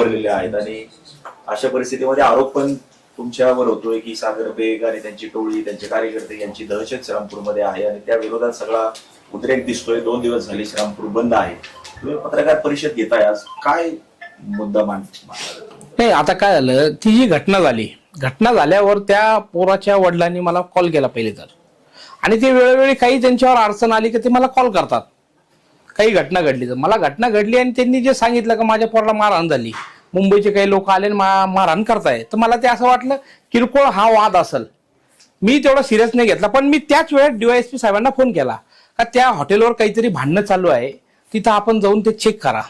घाबरलेले आहेत आणि अशा परिस्थितीमध्ये आरोप पण तुमच्यावर होतोय की सागर बेग आणि त्यांची टोळी, त्यांचे कार्यकर्ते यांची दहशत श्रीरामपूरमध्ये आहे आणि त्या विरोधात सगळा उद्रेक दिसतोय. 2 दिवस झाले श्रीरामपूर बंद आहे. तुम्ही पत्रकार परिषद घेताय, आज काय मुद्दा नाही, आता काय झालं, ती जी घटना झाल्यावर त्या पोराच्या वडिलांनी मला कॉल केला पहिले तर, आणि ते वेळोवेळी काही त्यांच्यावर अडचण आली की ते मला कॉल करतात. काही घटना घडली तर मला घटना घडली आणि त्यांनी जे सांगितलं की माझ्या पोराला मारहाण झाली, मुंबईचे काही लोक आले मारहाण करताय, तर मला ते असं वाटलं किरकोळ हा वाद असेल. मी तेवढा सिरियस नाही घेतला. पण मी त्याच वेळेत DYSP साहेबांना फोन केला का त्या हॉटेलवर काहीतरी भांडणं चालू आहे, तिथं आपण जाऊन ते चेक करा.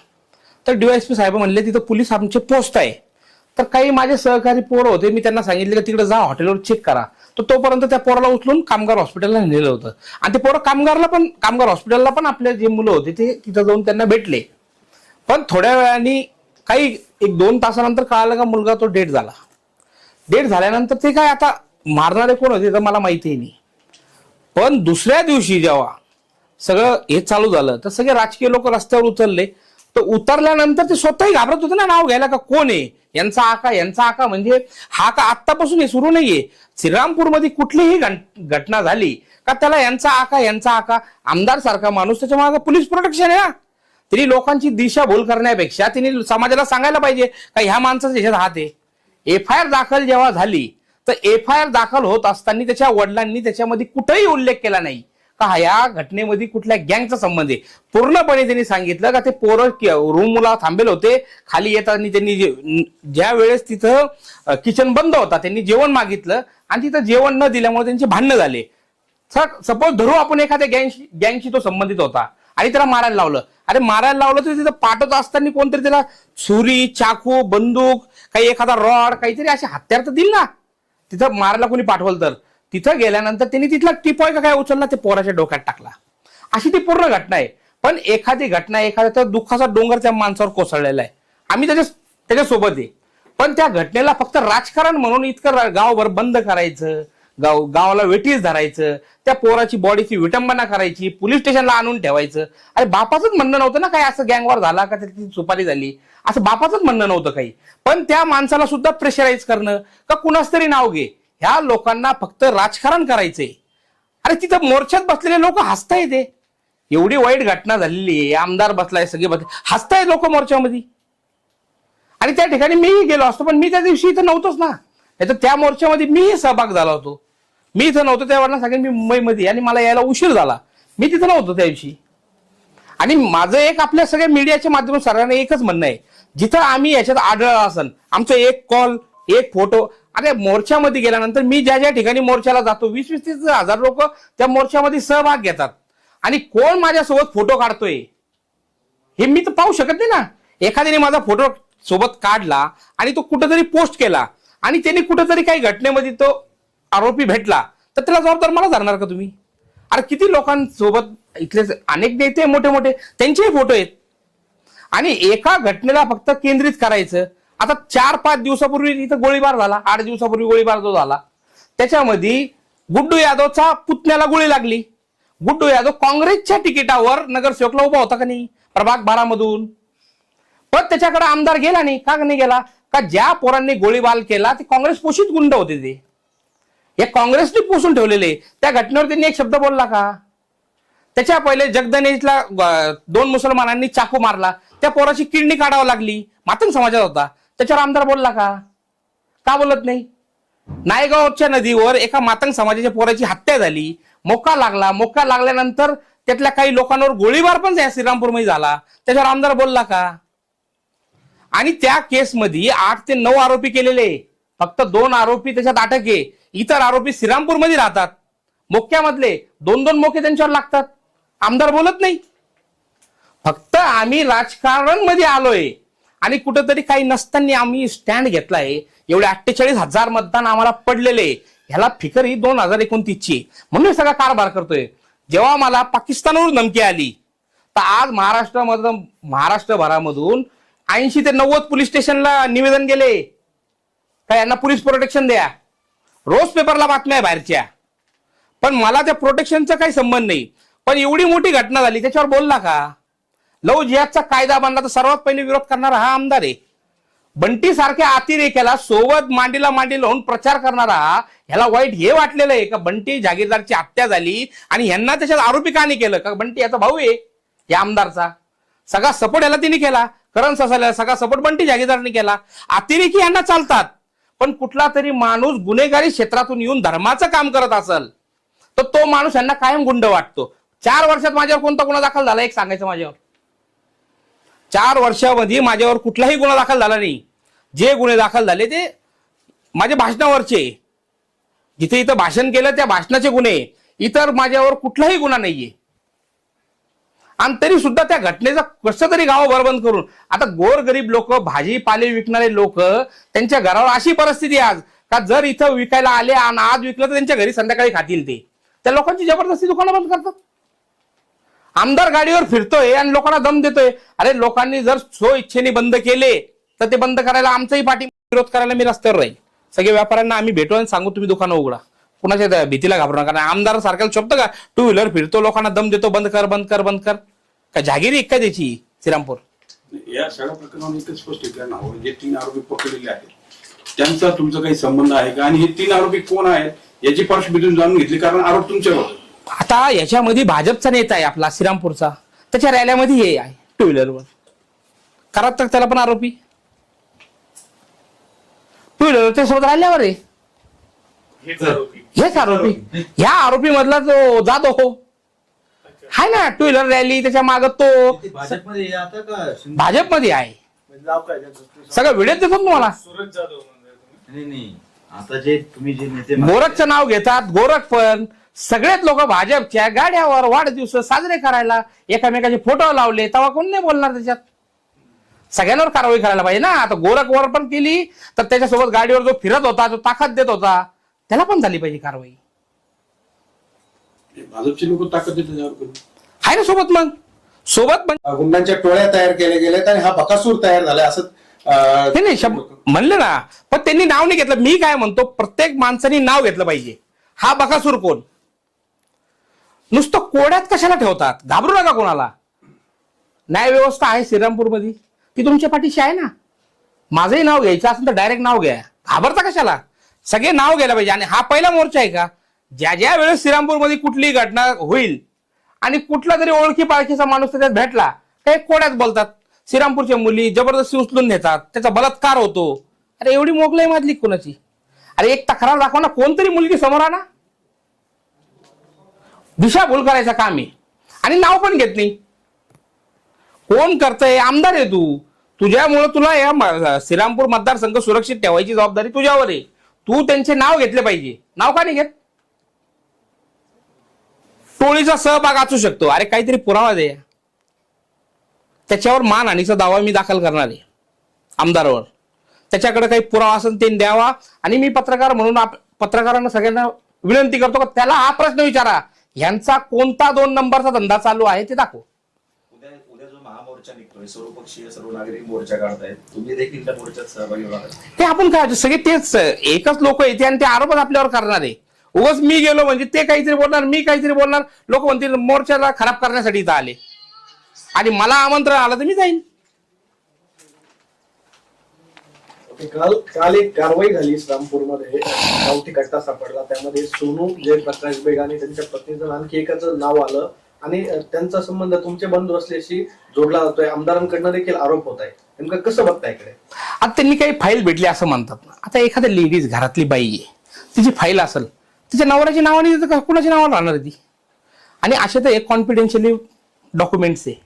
तर DYSP साहेब म्हणले तिथं पोलीस आमचे पोस्ट आहे. तर काही माझे सहकारी पोरं होते, मी त्यांना सांगितले की तिकडे जा, हॉटेलवर चेक करा. तर तोपर्यंत त्या पोराला उचलून कामगार हॉस्पिटलला नेलं होतं आणि ते पोरं कामगार हॉस्पिटलला पण आपले जे मुलं होते ते तिथं जाऊन त्यांना भेटले. पण थोड्या वेळाने काही 1-2 तासानंतर कळालं का मुलगा तो डेड झाल्यानंतर ते काय आता मारणारे कोण होते तर मला माहितीही नाही. पण दुसऱ्या दिवशी जेव्हा सगळं हे चालू झालं तर सगळे राजकीय लोक रस्त्यावर उतरले. तर उतरल्यानंतर ते स्वतःही घाबरत होते ना नाव घ्यायला का कोण आहे, यांचा आका म्हणजे हा का आत्तापासून हे सुरू नाहीये. श्रीरामपूरमध्ये कुठलीही घटना झाली का त्याला यांचा आका आमदार सारखा माणूस, त्याच्या मागे पोलीस प्रोटेक्शन आहे ना. त्यांनी लोकांची दिशाभूल करण्यापेक्षा त्यांनी समाजाला सांगायला पाहिजे का ह्या माणसाचा ह्याच्यात हात आहे. FIR दाखल जेव्हा झाली तर FIR दाखल होत असताना त्याच्या वडिलांनी त्याच्यामध्ये कुठेही उल्लेख केला नाही का या घटनेमध्ये कुठल्या गँगचा संबंध आहे. पूर्णपणे त्यांनी सांगितलं का ते पोरं रूमला थांबेल होते, खाली येताना त्यांनी ज्या वेळेस तिथं किचन बंद होता त्यांनी जेवण मागितलं आणि तिथं जेवण न दिल्यामुळे त्यांचे भांडणं झाले. सपोज धरू आपण एखाद्या गँगशी तो संबंधित होता आणि त्याला मारायला लावलं. अरे मारायला लावलं तर तिथं पाठवत असताना कोणतरी त्याला छुरी, चाकू, बंदूक, काही एखादा रॉड, काहीतरी असे हत्यार तर दिल ना. तिथं मारायला कोणी पाठवलं तर तिथं गेल्यानंतर त्यांनी तिथला टिपॉय का काय उचलला ते पोराच्या डोक्यात टाकला. अशी ती पूर्ण घटना आहे. पण एखादी घटना एखाद्या दुःखाचा डोंगर त्या माणसावर कोसळलेला आहे, आम्ही त्याच्यासोबत आहे. पण त्या घटनेला फक्त राजकारण म्हणून इतकं गावभर बंद करायचं, गावाला वेठीस धरायचं, त्या पोराची बॉडीची विटंबना करायची, पोलीस स्टेशनला आणून ठेवायचं. अरे बापाचंच म्हणणं नव्हतं ना काय असं गँगवर झाला का त्याची सुपारी झाली, असं बापाचंच म्हणणं नव्हतं काही. पण त्या माणसाला सुद्धा प्रेशराईज करणं का कुणाच तरी नाव घे, ह्या लोकांना फक्त राजकारण करायचंय. अरे तिथं मोर्चात बसलेले लोक हसताय, ते एवढी वाईट घटना झालेली आहे, आमदार बसलाय, सगळे बसले, हसताय लोक मोर्चामध्ये. आणि त्या ठिकाणी मीही गेलो असतो, पण मी त्या दिवशी इथं नव्हतोच ना. नाही तर त्या मोर्चामध्ये मीही सहभाग झाला होतो. मी इथं नव्हतो त्यावेळेला सांगेन मी मुंबईमध्ये, आणि मला यायला उशीर झाला, मी तिथं नव्हतो त्या दिवशी. आणि माझं एक आपल्या सगळ्या मीडियाच्या माध्यमातून सर्वांना एकच म्हणणं आहे, जिथं आम्ही याच्यात आढळलं असेल, आमचं एक कॉल, एक फोटो. अरे मोर्चामध्ये गेल्यानंतर मी ज्या ठिकाणी मोर्चाला जातो 20-30 हजार लोक त्या मोर्चामध्ये सहभाग घेतात, आणि कोण माझ्यासोबत फोटो काढतोय हे मी तर पाहू शकत नाही ना. एखाद्याने माझा फोटो सोबत काढला आणि तो कुठेतरी पोस्ट केला आणि त्यांनी कुठेतरी काही घटनेमध्ये तो आरोपी भेटला, तर त्याला जबाबदार मला धरणार का तुम्ही? अरे किती लोकांसोबत इथले अनेक नेते मोठे त्यांचेही फोटो आहेत, आणि एका घटनेला फक्त केंद्रित करायचं. आता 4-5 दिवसापूर्वी इथं गोळीबार झाला, 8 दिवसापूर्वी गोळीबार जो झाला, त्याच्यामध्ये गुड्डू यादवचा पुतण्याला गोळी लागली. गुड्डू यादव काँग्रेसच्या तिकिटावर नगरसेवकला उभा होता का नाही, प्रभाग 12 मधून. पण त्याच्याकडे आमदार गेला नाही. का नाही गेला? का ज्या पोरांनी गोळीबार केला ते काँग्रेस पोषित गुंड होते, ते हे काँग्रेसने पोषून ठेवलेले. त्या घटनेवर त्यांनी एक शब्द बोलला का? त्याच्या पहिले जगदनेशला 2 मुसलमानांनी चाकू मारला, त्या पोराची किडनी काढावं लागली, मातंग समाजात होता, त्याच्यावर आमदार बोलला का? का बोलत नाही? नायगावच्या नदीवर एका मातंग समाजाच्या पोराची हत्या झाली, मोका लागल्यानंतर त्यातल्या काही लोकांवर गोळीबार पण श्रीरामपूरमध्ये झाला, त्याच्यावर आमदार बोलला का? आणि त्या केसमध्ये 8 ते 9 आरोपी केलेले, फक्त 2 आरोपी त्याच्यात अटक आहे, इतर आरोपी श्रीरामपूरमध्ये राहतात. मोक्यामधले 2-2 मोके त्यांच्यावर लागतात, आमदार बोलत नाही. फक्त आम्ही राजकारण मध्ये आलोय आणि कुठेतरी काही नसताना आम्ही स्टँड घेतलाय. एवढे 48,000 मतदान आम्हाला पडलेले, ह्याला फिकर ही 2029ची, म्हणून सगळा कारभार करतोय. जेव्हा मला पाकिस्तानवरून धमकी आली, तर आज महाराष्ट्रभरामधून 80 ते 90 पोलीस स्टेशनला निवेदन गेले का यांना पोलीस प्रोटेक्शन द्या. रोज पेपरला बातम्या आहे बाहेरच्या, पण मला त्या प्रोटेक्शनचा काही संबंध नाही. पण एवढी मोठी घटना झाली, त्याच्यावर बोलला का? लव जिहादचा कायदा बनला तर सर्वात पहिले विरोध करणारा हा आमदार आहे. बंटी सारख्या अतिरेक्याला सोबत मांडीला मांडी लावून प्रचार करणारा ह्याला वाईट हे वाटलेलं आहे का बंटी जागीरदारची हत्या झाली आणि ह्यांना त्याच्यात आरोपी का नाही केलं? का बंटी याचा भाऊ आहे या आमदारचा, सगळा सपोर्ट याला तिने केला, करण ससाला सगळा सपोर्ट बंटी जागीरदारने केला. अतिरेकी यांना चालतात, पण कुठला तरी माणूस गुन्हेगारी क्षेत्रातून येऊन धर्माचं काम करत असेल तर तो माणूस यांना कायम गुंड वाटतो. 4 वर्षात माझ्यावर कोणता गुन्हा दाखल झाला एक सांगायचं? माझ्यावर 4 वर्षामध्ये माझ्यावर कुठलाही गुन्हा दाखल झाला नाही. जे गुन्हे दाखल झाले ते माझ्या भाषणावरचे, जिथे इथं भाषण केलं त्या भाषणाचे गुन्हे, इतर माझ्यावर कुठलाही गुन्हा नाहीये. आणि तरी सुद्धा त्या घटनेचा कसं तरी गाव बरबंद करून आता गोरगरीब लोक, भाजीपाले विकणारे लोक, त्यांच्या घरावर अशी परिस्थिती आज का जर इथं विकायला आले आणि आज विकलं तर त्यांच्या घरी संध्याकाळी खातील ते. त्या लोकांची जबरदस्ती दुकानं बंद करतात. आमदार गाडीवर फिरतोय आणि लोकांना दम देतोय. अरे लोकांनी जर सो इच्छेने बंद केले तर ते बंद करायला आमचाही पाठी विरोध करायला मी रस्त्यावर राहील. सगळे व्यापाऱ्यांना आम्ही भेटू आणि सांगू तुम्ही दुकानं उघडा, कुणाच्या भीतीला घाबरू नका. आमदार सारख्याला शोभतं का 2 व्हीलर फिरतो, लोकांना दम देतो, बंद कर बंद कर बंद कर? का जागिरी काय त्याची श्रीरामपूर? या सगळ्या प्रकरणावर एकच स्पष्टीकरण हवं. जे 3 आरोपी पकडलेले आहेत त्यांचा तुमचा काही संबंध आहे का, आणि हे 3 आरोपी कोण आहेत याची पार्श्वभूमी जाणून घेतली, कारण आरोप तुमच्यावर होते. आता याच्यामध्ये भाजपचा नेता आहे आपला श्रीरामपूरचा, त्याच्या रॅल्यामध्ये हे आहे 2 व्हीलरवर, करा तर त्याला पण आरोपी 2 व्हीलर त्यासोबत राहिल्यावर आहे. हेच आरोपी, ह्या आरोपी मधला जो जाधव हो हाय ना 2 व्हीलर रॅली, त्याच्या माग तो भाजपमध्ये आहे. सगळं व्हिडिओ देतो तुम्हाला. आता जे तुम्ही जे नेते गोरखचं नाव घेतात, गोरख पण सगळेच लोक भाजपच्या गाड्यावर वाढदिवस साजरे करायला एकामेकाचे फोटो लावले, तेव्हा कोण नाही बोलणार त्याच्यात? सगळ्यांवर कारवाई करायला पाहिजे ना. आता गोरखवर पण केली तर त्याच्यासोबत गाडीवर जो फिरत होता, जो ताकद देत होता, त्याला पण झाली पाहिजे कारवाई. भाजपचे लोक ताकद देतात आहे ना सोबत. मग सोबत गुंडांच्या टोळ्या तयार केल्या गेल्यात आणि हा बकासूर तयार झालाय असं ते नाही म्हणले ना, पण त्यांनी नाव नाही घेतलं. मी काय म्हणतो, प्रत्येक माणसाने नाव घेतलं पाहिजे. हा बकासूर कोण? नुसतं कोड्यात कशाला ठेवतात? घाबरू नका कोणाला. न्याय व्यवस्था आहे श्रीरामपूरमध्ये, ती तुमच्या पाठीशी आहे ना. माझंही नाव घ्यायचं असेल तर डायरेक्ट नाव घ्या, घाबरता कशाला? सगळे नाव घ्यायला पाहिजे. आणि हा पहिला मोर्चा आहे का ज्या ज्या वेळेस श्रीरामपूरमध्ये कुठलीही घटना होईल आणि कुठला तरी ओळखी पाळखीचा माणूस त्याच्यात भेटला, काही कोड्यात बोलतात. श्रीरामपूरच्या मुली जबरदस्ती उचलून नेतात, त्याचा बलात्कार होतो. अरे एवढी मोगलाई माजली कोणाची? अरे एक तक्रार दाखवा ना, कोणतरी मुलगी समोर आणा. दिशाभूल करायचं काम आहे आणि नाव पण घेत नाही. कोण करतंय? आमदार आहे तू, तुझ्यामुळे तुला या श्रीरामपूर मतदारसंघ सुरक्षित ठेवायची जबाबदारी तुझ्यावर आहे. तू त्यांचे नाव घेतले पाहिजे. नाव का नाही घेत? टोळीचा सहभाग असू शकतो. अरे काहीतरी पुरावा दे, त्याच्यावर मानहानीचा दावा मी दाखल करणार आहे आमदारावर. त्याच्याकडे काही पुरावा असेल ते द्यावा. आणि मी पत्रकार म्हणून पत्रकारांना सगळ्यांना विनंती करतो का त्याला हा प्रश्न विचारा, यांचा कोणता 2 नंबरचा धंदा चालू आहे ते दाखव. उद्या जो महामोर्चा निघतोय, सर्वपक्षीय सर्व नागरिक मोर्चा काढतायत, तुम्ही देखील त्या मोर्चात सहभागी होणार? ते आपण काय सगळे तेच एकच लोक येते आणि ते आरोपच आपल्यावर करणार आहे. उगाच मी गेलो म्हणजे ते काहीतरी बोलणार, मी काहीतरी बोलणार, लोक म्हणतील मोर्चाला खराब करण्यासाठी इथं आले आणि मला आमंत्रण आलं तर मी जाईन. काल एक कारवाई झाली श्रीरामपूरमध्ये, गावठी कट्टा सापडला. त्यामध्ये सोनू जयप्रकाश बेग आणि त्यांच्या पत्नीचं आणखी एकाचं नाव आलं आणि त्यांचा संबंध तुमचे बंधू असल्याशी जोडला जातोय. आमदारांकडनं देखील आरोप होत आहे. नेमकं कसं बघताय इकडे? आता त्यांनी काही फाईल भेटली असं म्हणतात ना. आता एखाद्या लेडीज घरातली बाई आहे, तिची फाईल असेल, तिच्या नवऱ्याची नावाने कुणाच्या नावावर राहणार ती? आणि असे तर एक कॉन्फिडेन्शियली डॉक्युमेंट्स आहे,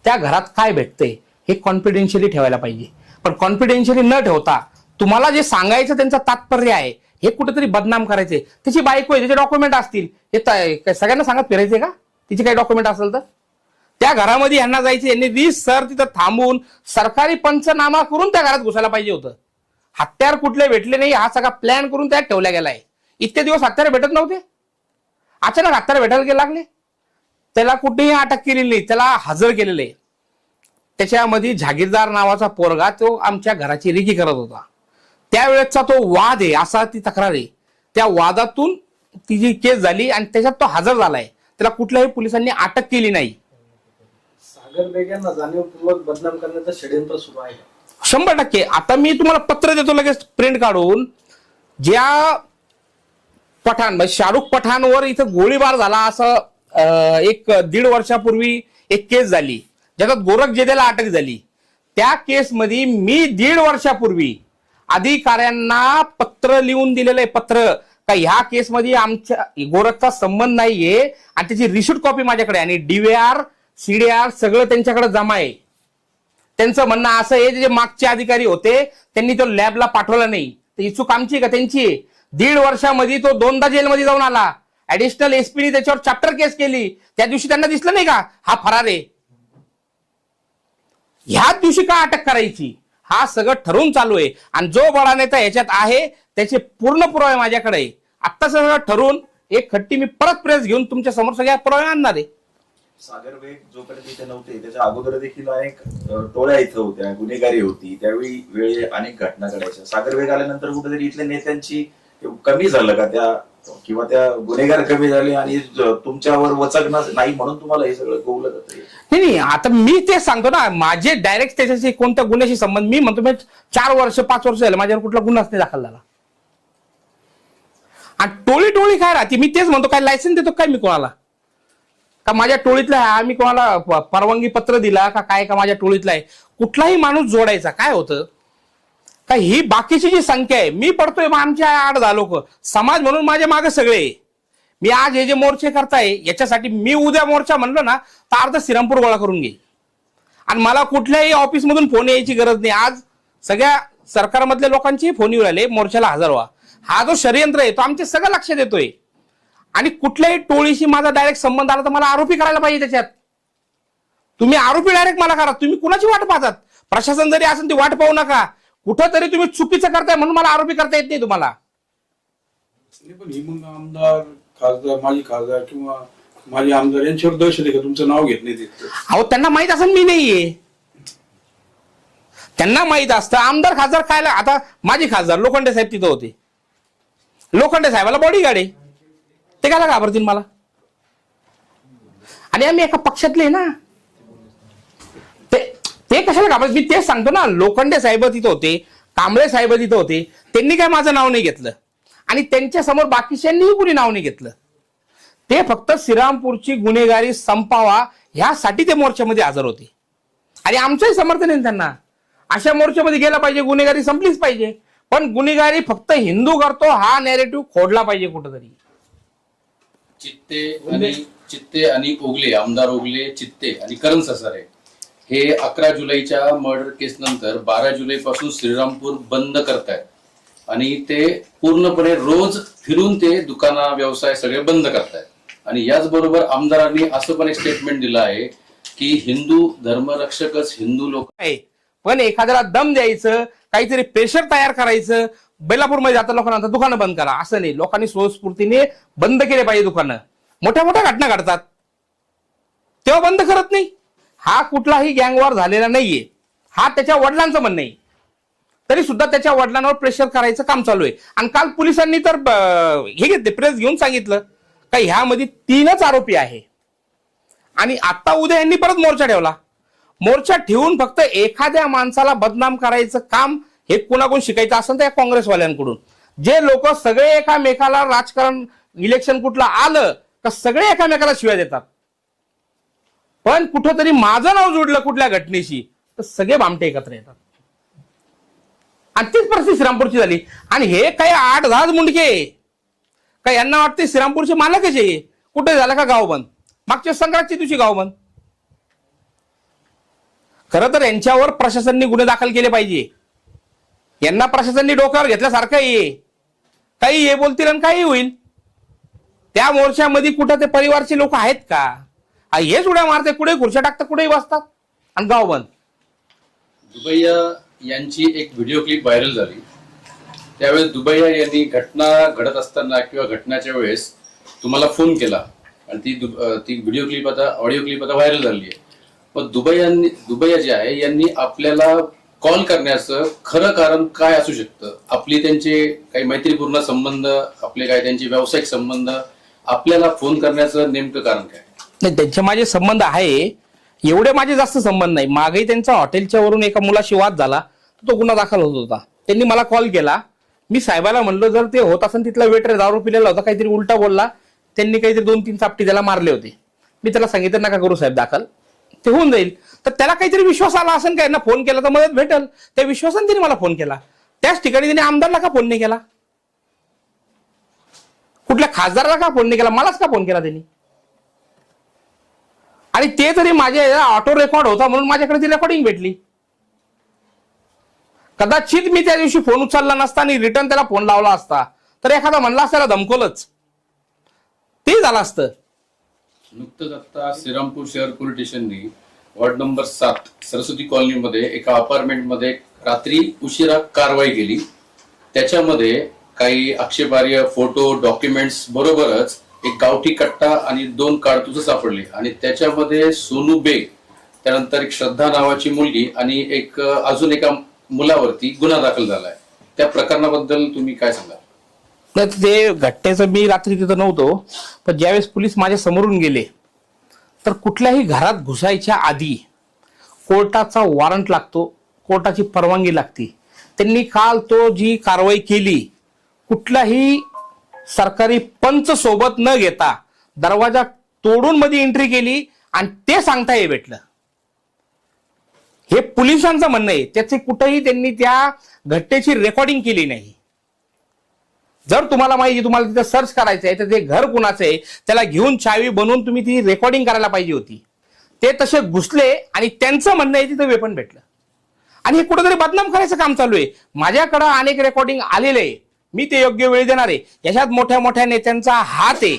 त्या घरात काय भेटतंय हे कॉन्फिडेन्शियली ठेवायला पाहिजे. पण कॉन्फिडेन्शियली न ठेवता तुम्हाला जे सांगायचं त्यांचं तात्पर्य आहे हे कुठेतरी बदनाम करायचे. त्याची बायको आहे, त्याचे डॉक्युमेंट असतील, हे सगळ्यांना सांगत फिरायचे का? तिचे काही डॉक्युमेंट असेल तर त्या घरामध्ये यांना जायचे, यांनी 20 सर तिथं थांबून सरकारी पंचनामा करून त्या घरात घुसायला पाहिजे होतं. हत्यार कुठले भेटले नाही हा सगळा प्लॅन करून त्यात ठेवला गेलाय. इतके दिवस हत्यार भेटत नव्हते, अचानक हत्यार भेटायला लागले. त्याला कुठेही अटक केलेली नाही, त्याला हजर केलेलं आहे. त्याच्यामध्ये जागीरदार नावाचा पोरगा तो आमच्या घराची रेकी करत होता. त्यावेळेसचा तो वाद आहे असा ती तक्रार आहे. त्या वादातून ती जी केस झाली आणि त्याच्यात तो हजर झालाय. त्याला कुठल्याही पोलिसांनी अटक केली नाही. सागर बेग यांना जाणीवपूर्वक बदनाम करण्याचं षडयंत्र सुरू आहे. 100%. आता मी तुम्हाला पत्र देतो लगेच प्रिंट काढून. ज्या पठाण म्हणजे शाहरुख पठाणवर इथं गोळीबार झाला असं एक 1.5 वर्षापूर्वी एक केस झाली ज्याच्यात गोरख जेदेला अटक झाली. त्या केसमध्ये मी 1.5 वर्षापूर्वी अधिकाऱ्यांना पत्र लिहून दिलेलं आहे, पत्र का ह्या केसमध्ये आमच्या गोरखचा संबंध नाहीये आणि त्याची रिसिप्ट कॉपी माझ्याकडे आणि DVR CDR सगळं त्यांच्याकडे जमा आहे. त्यांचं म्हणणं असं आहे जे मागचे अधिकारी होते त्यांनी तो लॅबला पाठवला नाही, तर ही चूक आमची का त्यांची? 1.5 वर्षामध्ये तो 2दा जेलमध्ये जाऊन आला. ऍडिशनल एसपीने त्याच्यावर चॅप्टर केस केली. त्या दिवशी त्यांना दिसलं नाही का हा फरार आहे? ह्याच दिवशी का अटक करायची? हा सगळं ठरवून चालू आहे आणि जो बडा नेता याच्यात आहे त्याचे पूर्ण पुरावे माझ्याकडे आहे. आता सगळं ठरवून एक खट्टी मी परत प्रेस घेऊन तुमच्या समोर सगळ्या पुरावे आणणार आहे. सागर बेग जोपर्यंत इथे नव्हते त्याच्या अगोदर देखील अनेक टोळ्या इथं होत्या, गुन्हेगारी होती, त्यावेळी वेळी अनेक घटना घडायच्या. सागर बेग आल्यानंतर कुठेतरी इथल्या नेत्यांची कमी झालं का त्या, किंवा त्या गुन्हेगार कमी झाले आणि तुमच्यावर वचकणं नाही म्हणून तुम्हाला हे सगळं गोवलं जातं? नाही, आता मी ते सांगतो ना, माझे डायरेक्ट त्याच्याशी कोणत्या गुन्ह्याशी संबंध, मी म्हणतो मी 4 वर्ष 5 वर्ष झाले माझ्यावर कुठला गुन्हाच नाही दाखल झाला. आणि टोळी टोळी काय राहते, मी तेच म्हणतो, काय लायसन्स देतो काय मी कोणाला? का माझ्या टोळीतला आहे, आम्ही कोणाला परवानगी पत्र दिला का काय? का माझ्या टोळीतला आहे? कुठलाही माणूस जोडायचा काय होतं का? ही बाकीची जी संख्या आहे, मी पडतोय आमच्या 8-10 लोक समाज म्हणून माझ्या मागे सगळे. मी आज हे जे मोर्चे करताय याच्यासाठी मी उद्या मोर्चा म्हणलो ना तर अर्ध श्रीरामपूर गोळा करून घेईल आणि मला कुठल्याही ऑफिसमधून फोन यायची गरज नाही. आज सगळ्या सरकारमधल्या लोकांचे फोन येऊ राहिले मोर्चाला हजर व्हा. हा जो षडयंत्र आहे तो आमचे सगळं लक्षात येतोय आणि कुठल्याही टोळीशी माझा डायरेक्ट संबंध आला तर मला आरोपी करायला पाहिजे त्याच्यात. तुम्ही आरोपी डायरेक्ट मला करा. तुम्ही कुणाची वाट पाहतात? प्रशासन जरी असेल ती वाट पाहू नका. कुठं तरी तुम्ही चुकीचं करताय म्हणून मला आरोपी करता येत नाही तुम्हाला. पण ही मग आमदार, खासदार, माजी खासदार किंवा माजी आमदार यांच्यावर दहशत आहे का? तुमचं नाव घेत नाही तिथं? अहो त्यांना माहित असेल मी नाहीये, त्यांना माहित असतं. आमदार खासदार खायला, आता माझी खासदार लोखंडे साहेब तिथं होते. लोखंडे साहेबाला बॉडीगार्ड आहे, ते काय घाबरतील मला? आणि आम्ही एका पक्षातले ना, ते कशाला घाबरत? मी तेच सांगतो ना, लोखंडे साहेब तिथं होते, कांबळे साहेब तिथं होते, त्यांनी काय माझं नाव नाही घेतलं आणि त्यांच्या समोर बाकीच्यांनीही कुणी नाव नाही घेतलं. ते फक्त श्रीरामपूरची गुन्हेगारी संपावा ह्यासाठी ते मोर्चामध्ये हजर होते आणि आमचंही समर्थन आहे त्यांना. अशा मोर्चामध्ये गेला पाहिजे, गुन्हेगारी संपलीच पाहिजे. पण गुन्हेगारी फक्त हिंदू करतो हा नॅरेटिव्ह खोडला पाहिजे कुठंतरी. चित्ते आणि ओगले, आमदार ओगले, चित्ते आणि करण ससारे हे 11 जुलैच्या मर्डर केस नंतर 12 जुलै पासून श्रीरामपूर बंद करतायत आणि ते पूर्णपणे रोज फिरून ते दुकाना व्यवसाय सगळे बंद करतायत. आणि याचबरोबर आमदारांनी असं पण एक स्टेटमेंट दिलं आहे की हिंदू धर्मरक्षकच हिंदू लोक आहे. पण एखाद्याला दम द्यायचं, काहीतरी प्रेशर तयार करायचं, बेलापूरमध्ये जाता लोकांना दुकानं बंद करा असं नाही. लोकांनी स्वस्फूर्तीने बंद केले पाहिजे दुकानं. मोठ्या मोठ्या घटना घडतात तेव्हा बंद करत नाही. हा कुठलाही गँगवॉर झालेला नाहीये, हा त्याच्या वडिलांचं म्हणणं आहे. तरी सुद्धा त्याच्या वडिलांवर प्रेशर करायचं काम चालू आहे. आणि काल पोलिसांनी तर हे घेतले, प्रेस घेऊन सांगितलं का ह्यामध्ये 3च आरोपी आहे. आणि आता उद्या यांनी परत मोर्चा ठेवला. मोर्चा ठेवून फक्त एखाद्या माणसाला बदनाम करायचं काम हे कुणाकडून शिकायचं असेल तर या काँग्रेसवाल्यांकडून. जे लोक सगळे एकामेकाला, राजकारण इलेक्शन कुठलं आलं का सगळे एकामेकाला शिव्या देतात, पण कुठंतरी माझं नाव जोडलं कुठल्या घटनेशी तर सगळे भामटे एकत्र येतात. आणि तीच परिस्थिती श्रीरामपूरची झाली. आणि हे काही 8-10 मुंडके का यांना वाटते श्रीरामपूरचे मालकच आहे. कुठे झालं का गाव बंद? मागच्या संक्रांतच्या दिवशी गाव बंद. खरं तर यांच्यावर प्रशासनाने गुन्हे दाखल केले पाहिजे. यांना प्रशासनाने डोक्यावर घेतल्यासारखं आहे. काही हे बोलतील आणि काही होईल. त्या मोर्चामध्ये कुठं ते परिवारचे लोक आहेत का? हेच उड्या मारते, कुठे खुर्च्या टाकतात, कुठेही बसतात आणि गाव बंद. दुबैया यांची एक व्हिडिओ क्लिप व्हायरल झाली. त्यावेळेस दुबैया यांनी घटना घडत असताना किंवा घटनाच्या वेळेस तुम्हाला फोन केला आणि ती व्हिडिओ क्लिप आता, ऑडिओ क्लिप आता व्हायरल झाली आहे. पण दुबैया जे आहे यांनी आपल्याला कॉल करण्याचं खरं कारण काय असू शकतं? आपली त्यांचे काही मैत्रीपूर्ण संबंध, आपले काय त्यांचे व्यावसायिक संबंध, आपल्याला फोन करण्याचं नेमकं कारण काय? नाही, त्यांचे माझे संबंध आहे, एवढे माझे जास्त संबंध नाही. मागेही त्यांचा हॉटेलच्या वरून एका मुलाशी वाद झाला, तो गुन्हा दाखल होत होता. त्यांनी मला कॉल केला. मी साहेबाला म्हणलो जर ते होत असेल तिथला वेटर दारू पिलेला होता, काहीतरी उलटा बोलला, त्यांनी काहीतरी 2-3 चापटी त्याला मारले होते. मी त्याला सांगितलं नका करू साहेब दाखल, ते होऊन जाईल. तर त्याला काहीतरी विश्वास आला असेल काय ना, फोन केला तर मदत भेटल, त्या विश्वासाने त्याने मला फोन केला. त्याच ठिकाणी त्याने आमदारला का फोन नाही केला, कुठल्या खासदाराला का फोन नाही केला, मलाच का फोन केला त्यांनी? आणि ते तरी माझे ऑटो रेकॉर्ड होता म्हणून माझ्याकडे ती रेकॉर्डिंग भेटली. कदाचित मी त्या दिवशी फोन उचलला नसता आणि रिटर्न त्याला फोन लावला असता तर एखादा म्हणला असता धमकोलच, ते झालं असतं. नुकतंच आता श्रीरामपूर शहर पोलीस स्टेशननी वॉर्ड नंबर 7 सरस्वती कॉलनीमध्ये एका अपार्टमेंटमध्ये रात्री उशिरा कारवाई केली. त्याच्यामध्ये काही आक्षेपार्ह फोटो, डॉक्युमेंट्स बरोबरच एक गावठी कट्टा आणि 2 कारतुसं सापडली. आणि त्याच्यामध्ये सोनू बेग, त्यानंतर एक श्रद्धा नावाची मुलगी आणि एक अजून एका मुलावरती गुन्हा दाखल झालाय. त्या प्रकरणाबद्दल तुम्ही काय सांगाल? नाही, ते घटनेचं मी रात्री तिथं नव्हतो, पण ज्यावेळेस पोलीस माझ्या समोरून गेले तर कुठल्याही घरात घुसायच्या आधी कोर्टाचा वॉरंट लागतो, कोर्टाची परवानगी लागते. त्यांनी काल तो जी कारवाई केली, कुठलाही सरकारी पंच सोबत न घेता दरवाजा तोडून मध्ये एंट्री केली आणि ते सांगता ये भेटलं. हे पोलिसांचं म्हणणं आहे. त्याचे कुठेही त्यांनी त्या घटनेची रेकॉर्डिंग केली नाही. जर तुम्हाला माहिती, तुम्हाला तिथे सर्च करायचं आहे तर ते घर कुणाचं आहे त्याला घेऊन चावी बनवून तुम्ही ती रेकॉर्डिंग करायला पाहिजे होती. ते तसे घुसले आणि त्यांचं म्हणणं आहे तिथं वेपन भेटलं. आणि हे कुठेतरी बदनाम करायचं काम चालू आहे. माझ्याकडे अनेक रेकॉर्डिंग आलेले आहे, मी ते योग्य वेळी देणार आहे. याच्यात मोठ्या मोठ्या नेत्यांचा हात आहे.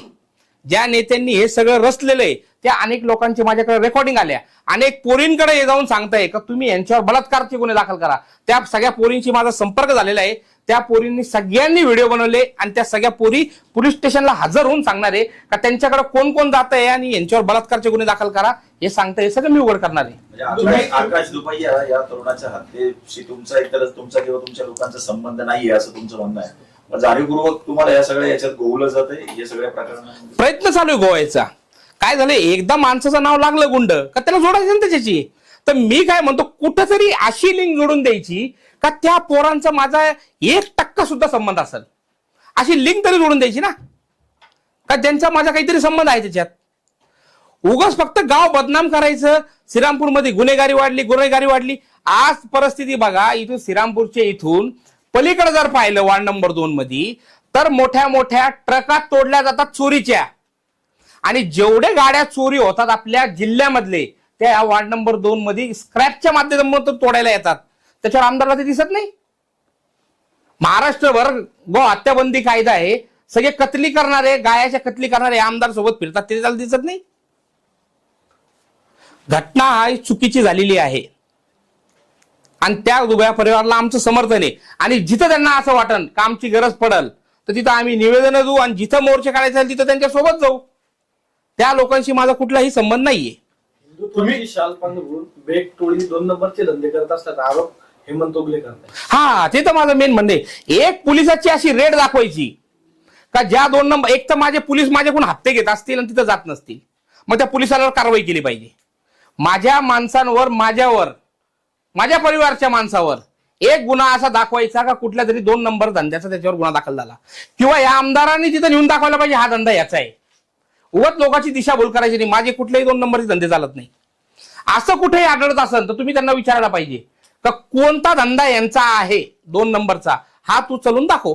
ज्या नेत्यांनी हे सगळं रचलेलं आहे त्या अनेक लोकांची माझ्याकडे रेकॉर्डिंग आल्या. अनेक पोरींकडे हे जाऊन सांगताय का तुम्ही यांच्यावर बलात्कारचे गुन्हे दाखल करा. त्या सगळ्या पोरींशी माझा संपर्क झालेला आहे. त्या पोरींनी सगळ्यांनी व्हिडिओ बनवले आणि त्या सगळ्या पोरी पोलीस स्टेशनला हजर होऊन सांगणार आहे का त्यांच्याकडे कोण कोण जात आहे आणि यांच्यावर बलात्कारचे गुन्हे दाखल करा, हे सांगता हे सगळं मी उघड करणार आहे. म्हणजे आकाश दुबैया या तरुणाच्या हत्येशी तुमचा एकतरच तुमचा किंवा तुमच्या लोकांचा संबंध नाहीये असं तुमचं म्हणणं आहे. पण जाणीवपूर्वक तुम्हाला या सगळ्या याच्यात गोवलं जात आहे, हे सगळ्या प्रकरणात प्रयत्न चालू आहे गोवायचा. काय झालं, एकदा माणसाचं नाव लागलं गुंड का त्याला जोडायचं ना त्याच्याशी. तर मी काय म्हणतो, कुठंतरी अशी लिंक जोडून द्यायची का त्या पोरांचा माझा 1% सुद्धा संबंध असेल, अशी लिंक तरी जोडून द्यायची ना, का ज्यांचा माझा काहीतरी संबंध आहे त्याच्यात. उगाच फक्त गाव बदनाम करायचं. श्रीरामपूरमध्ये गुन्हेगारी वाढली. आज परिस्थिती बघा, इथून श्रीरामपूरच्या इथून पलीकडे जर पाहिलं वार्ड नंबर 2 मध्ये तर मोठ्या मोठ्या ट्रकात तोडल्या जातात चोरीच्या. आणि जेवढे गाड्या चोरी होतात आपल्या जिल्ह्यामधले त्या या वार्ड नंबर 2 मध्ये स्क्रॅपच्या माध्यमातून तोडायला येतात. त्याच्यावर आमदारला ते दिसत नाही. महाराष्ट्रभर गो हत्याबंदी कायदा आहे, सगळे कत्ली करणारे, गायाच्या कत्ली करणारे आमदार सोबत फिरतात, ते त्याला दिसत नाही. घटना ही चुकीची झालेली आहे आणि त्या दुबळ्या परिवाराला आमचं समर्थन आहे. आणि जिथं त्यांना असं वाटन का आमची गरज पडल तर तिथं आम्ही निवेदन देऊ आणि जिथं मोर्चे काढायचे तिथं त्यांच्या सोबत जाऊ. त्या लोकांशी माझा कुठलाही संबंध नाहीये. हिंदुत्वाची शाल पांघरून बेग टोळी 2 नंबरचे धंदे करत असल्याचा आरोप हेमंत ओगले करतात. हा, ते तर माझं मेन म्हणणं आहे. एक पोलिसाची अशी रेड दाखवायची का ज्या 2 नंबर, एक तर माझे पोलीस माझ्याकडून हप्ते घेत असतील आणि तिथं जात नसतील, मग त्या पोलिसाला कारवाई केली पाहिजे. माझ्या माणसांवर, माझ्यावर, माझ्या परिवारच्या माणसावर एक गुन्हा असा दाखवायचा का कुठल्या तरी 2 नंबर धंद्याचा त्याच्यावर गुन्हा दाखल झाला, किंवा या आमदारांनी तिथं नेऊन दाखवायला पाहिजे हा धंदा याचा आहे. उगाच लोकांची दिशाभूल करायची नाही. माझे कुठलेही 2 नंबरचे धंदे चालत नाही. असं कुठेही आढळत असेल तर तुम्ही त्यांना विचारायला पाहिजे का कोणता धंदा यांचा आहे 2 नंबरचा, हा तू चलून दाखव.